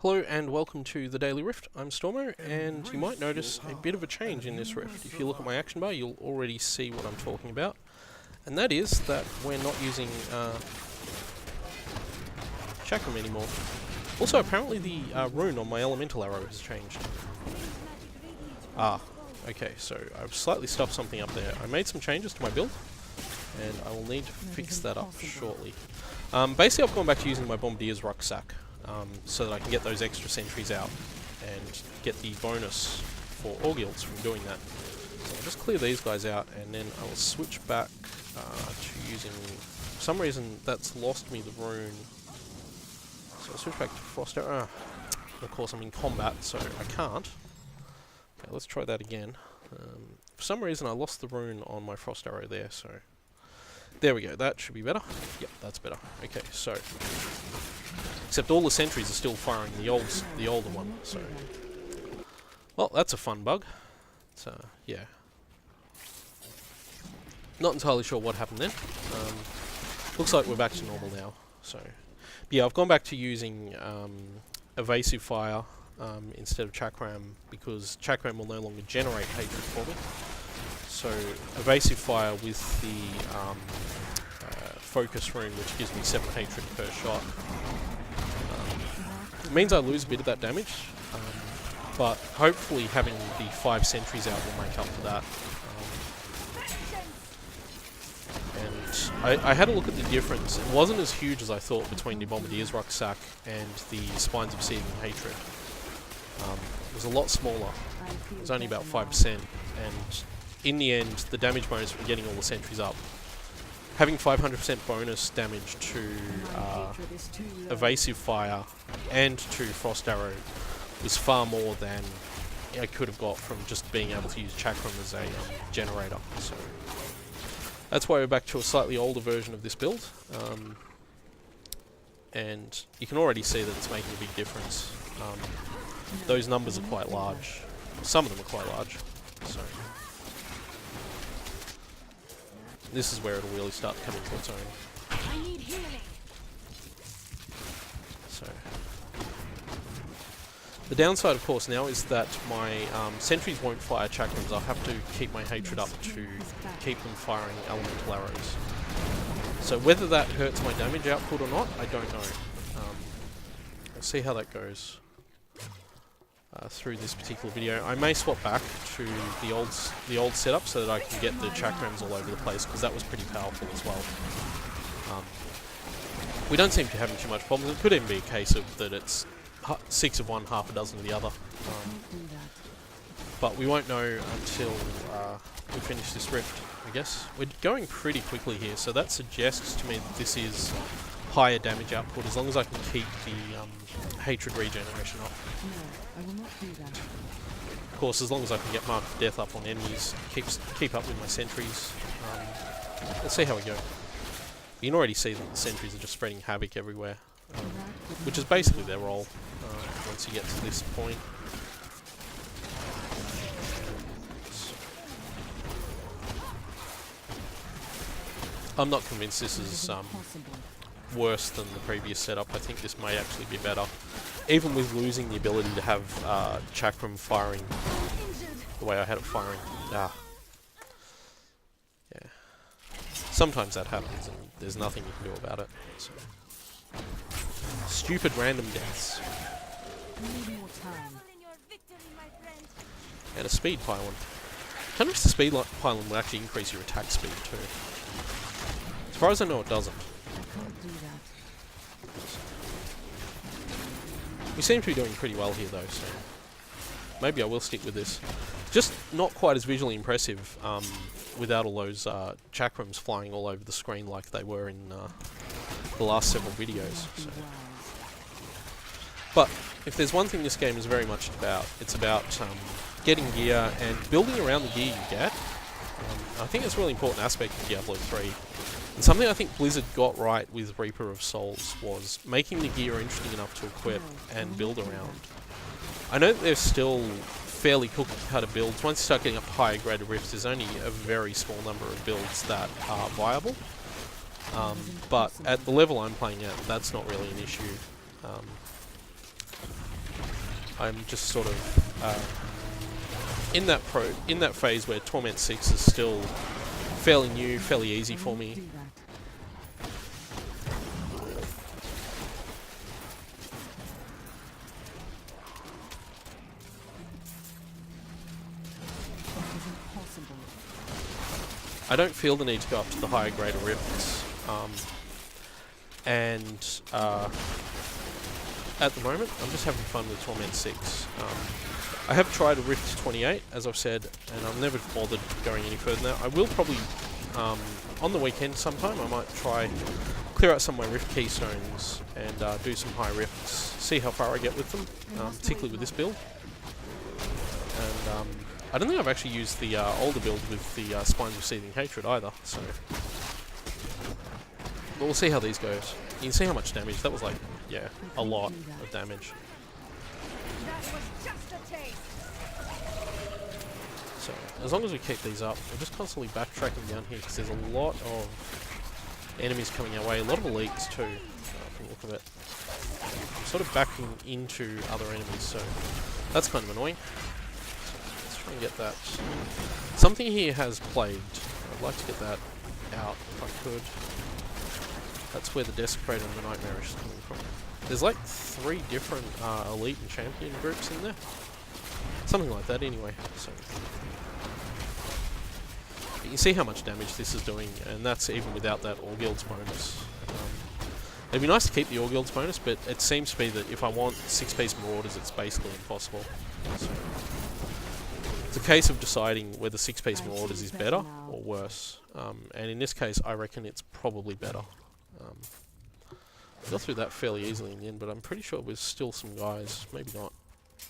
Hello and welcome to the Daily Rift. I'm Stormo, and you might notice a bit of a change in this rift. If you look at my action bar, you'll already see what I'm talking about. And that is that we're not using chakram anymore. Also, apparently the rune on my elemental arrow has changed. Okay, so I've slightly stuffed something up there. I made some changes to my build, and I will need to fix that up shortly. Basically, I've gone back to using my Bombardier's rucksack. So that I can get those extra sentries out and get the bonus for Orgils from doing that. So I'll just clear these guys out and then I will switch back to using... For some reason that's lost me the rune. So I'll switch back to Frost Arrow. Of course I'm in combat so I can't. Okay, let's try that again. For some reason I lost the rune on my Frost Arrow there, so... There we go, that should be better. Yep, that's better. Okay, so... Except all the sentries are still firing the older one, so... Well, that's a fun bug. So, yeah. Not entirely sure what happened then. Looks like we're back to normal now, so... Yeah, I've gone back to using Evasive Fire instead of Chakram, because Chakram will no longer generate hatred for me. So, Evasive Fire with the Focus Rune, which gives me 7 hatred per shot. It means I lose a bit of that damage, but hopefully having the 5 sentries out will make up for that. And I had a look at the difference. It wasn't as huge as I thought between the Bombardier's rucksack and the Spines of Seething Hatred. It was a lot smaller. It was only about 5%, and in the end, the damage bonus from getting all the sentries up, having 500% bonus damage to Evasive Fire and to Frost Arrow was far more than I could have got from just being able to use Chakram as a generator. So that's why we're back to a slightly older version of this build. And you can already see that it's making a big difference. Those numbers are quite large. Some of them are quite large. So this is where it'll really start to come into its own. I need healing. So the downside, of course, now is that my sentries won't fire chakrams. I'll have to keep my hatred up to keep them firing elemental arrows. So whether that hurts my damage output or not, I don't know. We'll see how that goes through this particular video. I may swap back to the old setup so that I can get the chakrams all over the place, because that was pretty powerful as well. We don't seem to be having too much problems. It could even be a case of that it's 6 of one, half a dozen of the other. But we won't know until we finish this rift, I guess. We're going pretty quickly here, so that suggests to me that this is higher damage output, as long as I can keep the hatred regeneration up. No, I will not do that. Of course, as long as I can get Mark of Death up on enemies, keep up with my sentries. Let's see how we go. You can already see that the sentries are just spreading havoc everywhere, which is basically their role once you get to this point. I'm not convinced this is worse than the previous setup. I think this may actually be better, even with losing the ability to have Chakram firing the way I had it firing. Yeah. Sometimes that happens and there's nothing you can do about it. So. Stupid random deaths. And a speed pylon. I wonder if the speed pylon will actually increase your attack speed too. As far as I know, it doesn't. We seem to be doing pretty well here though, so maybe I will stick with this. Just not quite as visually impressive without all those chakrams flying all over the screen like they were in the last several videos. So. But if there's one thing this game is very much about, it's about getting gear and building around the gear you get. I think it's a really important aspect of Diablo 3. And something I think Blizzard got right with Reaper of Souls was making the gear interesting enough to equip and build around. I know that there's still fairly cookie-cutter builds. Once you start getting up to higher graded rifts, there's only a very small number of builds that are viable. But at the level I'm playing at, that's not really an issue. I'm just sort of in that phase where Torment 6 is still fairly new, fairly easy for me. Do that. That is impossible. I don't feel the need to go up to the higher grade of rifts, and at the moment I'm just having fun with Torment 6. I have tried a Rift 28, as I've said, and I've never bothered going any further than that. I will probably, on the weekend sometime, I might try clear out some of my Rift keystones and do some high rifts, see how far I get with them, particularly with this build. And I don't think I've actually used the older build with the Spines of Seething Hatred either, so... But we'll see how these goes. You can see how much damage, that was like, yeah, a lot of damage. That was just a taste. So, as long as we keep these up, we're just constantly backtracking down here because there's a lot of enemies coming our way, a lot of elites too, from the look of it. I'm sort of backing into other enemies, so that's kind of annoying. So let's try and get that. Something here has plagued. I'd like to get that out if I could. That's where the Desecrator and the Nightmarish is coming from. There's like 3 different elite and champion groups in there. Something like that anyway. So but you can see how much damage this is doing, and that's even without that All Guilds bonus. It'd be nice to keep the All Guilds bonus, but it seems to be that if I want 6-piece Marauders, it's basically impossible. So it's a case of deciding whether 6-piece Marauders is better or worse. And in this case, I reckon it's probably better. Got through that fairly easily in the end, but I'm pretty sure there's still some guys. Maybe not.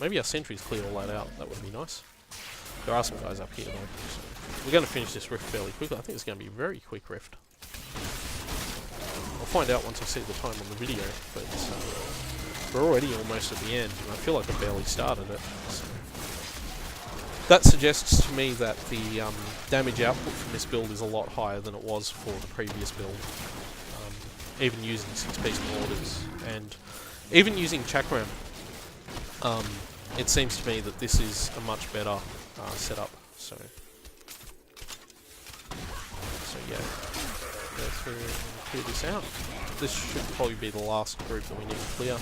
Maybe our sentries cleared all that out. That would be nice. There are some guys up here though. So we're going to finish this rift fairly quickly. I think it's going to be a very quick rift. I'll find out once I see the time on the video, but we're already almost at the end, and I feel like I barely started it. So that suggests to me that the damage output from this build is a lot higher than it was for the previous build. Even using 6-piece Marauders, and even using Chakram, it seems to me that this is a much better setup. So yeah, go through and clear this out. This should probably be the last group that we need to clear.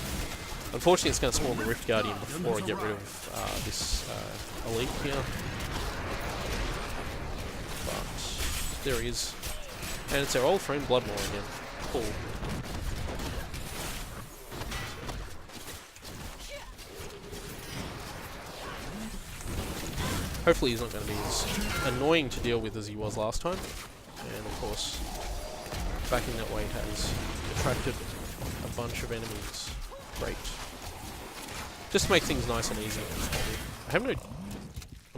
Unfortunately, it's going to spawn the Rift Guardian before I get rid of this elite here. But there he is, and it's our old friend Bloodmore again. Cool. Hopefully he's not going to be as annoying to deal with as he was last time. And of course, backing that weight has attracted a bunch of enemies. Great. Just to make things nice and easy. I'm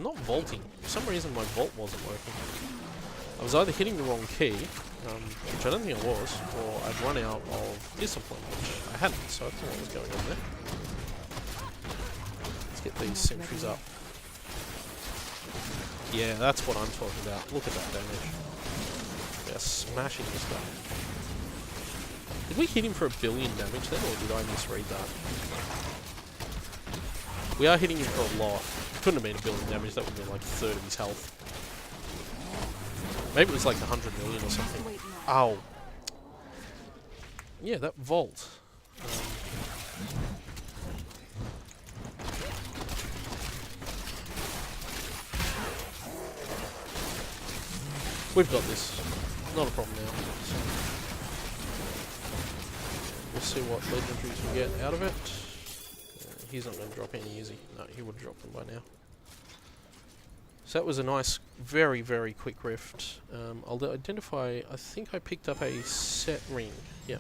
not vaulting. For some reason my vault wasn't working. I was either hitting the wrong key, which I don't think I was, or I'd run out of discipline, which I hadn't, so I don't know what was going on there. Let's get these sentries up. Yeah, that's what I'm talking about. Look at that damage. We are smashing this guy. Did we hit him for 1 billion damage then, or did I misread that? We are hitting him for a lot. It couldn't have been 1 billion damage, that would have been like a third of his health. Maybe it was like 100 million or something. Ow. Yeah, that vault. We've got this. Not a problem now. So we'll see what legendaries we get out of it. He's not going to drop any, is he? No, he would have dropped them by now. So that was a nice, very, very quick rift. I'll identify, I think I picked up a set ring. Yeah.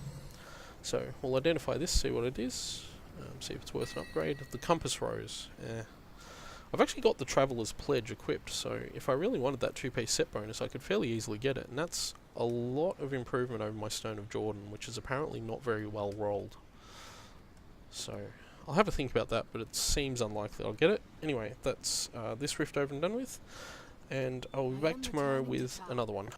So we'll identify this, see what it is, see if it's worth an upgrade. The Compass Rose. I've actually got the Traveller's Pledge equipped, so if I really wanted that 2-piece set bonus, I could fairly easily get it. And that's a lot of improvement over my Stone of Jordan, which is apparently not very well rolled. So I'll have a think about that, but it seems unlikely I'll get it. Anyway, that's this rift over and done with, and I'll be back tomorrow with another one.